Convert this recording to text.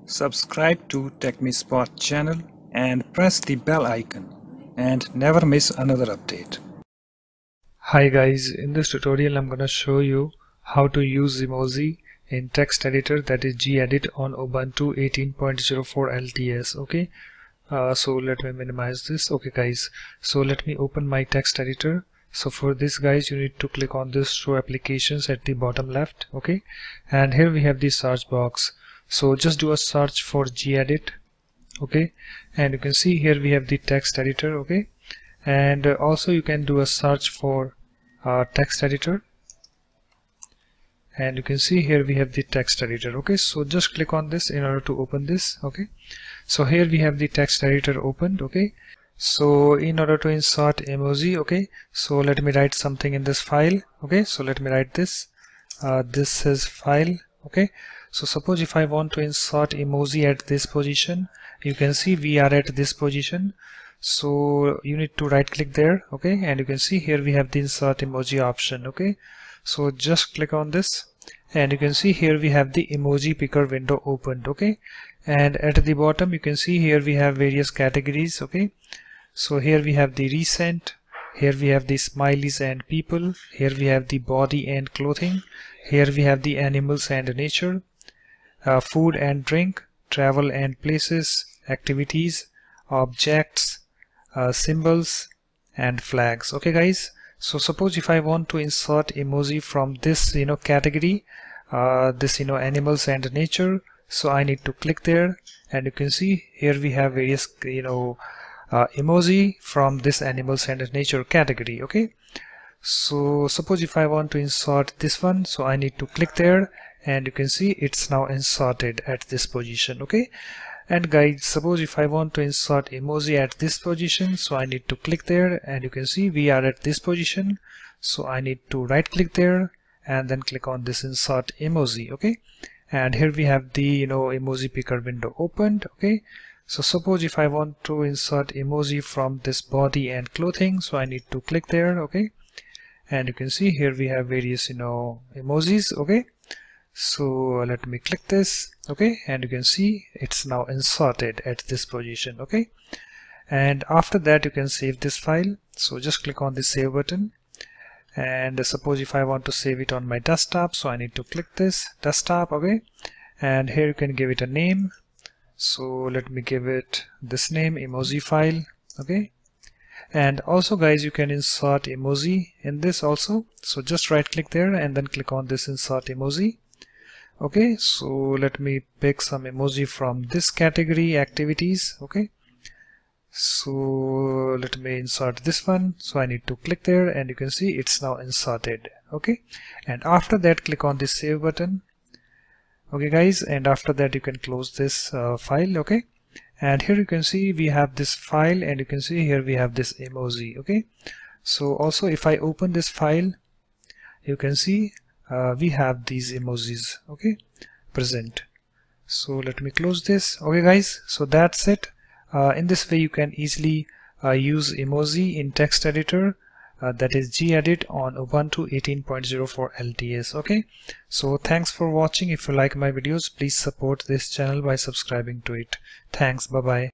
Subscribe to TechMeSpot channel and press the bell icon and never miss another update. Hi guys, in this tutorial I'm going to show you how to use Emoji in text editor, that is Gedit, on Ubuntu 18.04 LTS. Okay, so let me minimize this. Okay guys, so let me open my text editor. So for this guys, you need to click on this show applications at the bottom left. Okay, and here we have the search box. So just do a search for Gedit. Okay, and you can see here we have the text editor. Okay, and also you can do a search for text editor, and you can see here we have the text editor. Okay, so just click on this in order to open this. Okay, so here we have the text editor opened. Okay, so in order to insert emoji, okay, so let me write something in this file. Okay, so let me write this. This is file. Okay, so suppose if I want to insert emoji at this position, you can see we are at this position. So you need to right click there. Okay, and you can see here we have the insert emoji option. Okay, so just click on this, and you can see here we have the emoji picker window opened. Okay, and at the bottom you can see here we have various categories. Okay, so here we have the recent, here we have the smileys and people, here we have the body and clothing, here we have the animals and nature, food and drink, travel and places, activities, objects, symbols and flags. Okay guys, so suppose if I want to insert emoji from this category, this animals and nature, so I need to click there, and you can see here we have various emoji from this animals and nature category. Okay, so suppose if I want to insert this one, so I need to click there, and you can see it's now inserted at this position. Okay, and guys, suppose if I want to insert emoji at this position, so I need to click there, and you can see we are at this position, so I need to right click there and then click on this insert emoji. Okay, and here we have the emoji picker window opened. Okay, so suppose if I want to insert emoji from this body and clothing, so I need to click there. Okay, and you can see here we have various emojis. Okay, so let me click this. Okay, and you can see it's now inserted at this position. Okay, and after that you can save this file. So just click on the save button, and suppose if I want to save it on my desktop, so I need to click this desktop. Okay, and here you can give it a name. So let me give it this name, emoji file. Okay, and also guys, you can insert emoji in this also. So just right click there and then click on this insert emoji. Okay, so let me pick some emoji from this category, activities. Okay, so let me insert this one. So I need to click there, and you can see it's now inserted. Okay, and after that click on the save button. Okay guys, and after that you can close this file. Okay, and here you can see we have this file, and you can see here we have this emoji. Okay, so also if I open this file, you can see we have these emojis, okay, present. So let me close this. Okay guys, so that's it. In this way you can easily use emoji in text editor, that is Gedit, on Ubuntu 18.04 LTS. Okay, so thanks for watching. If you like my videos, please support this channel by subscribing to it. Thanks, bye bye.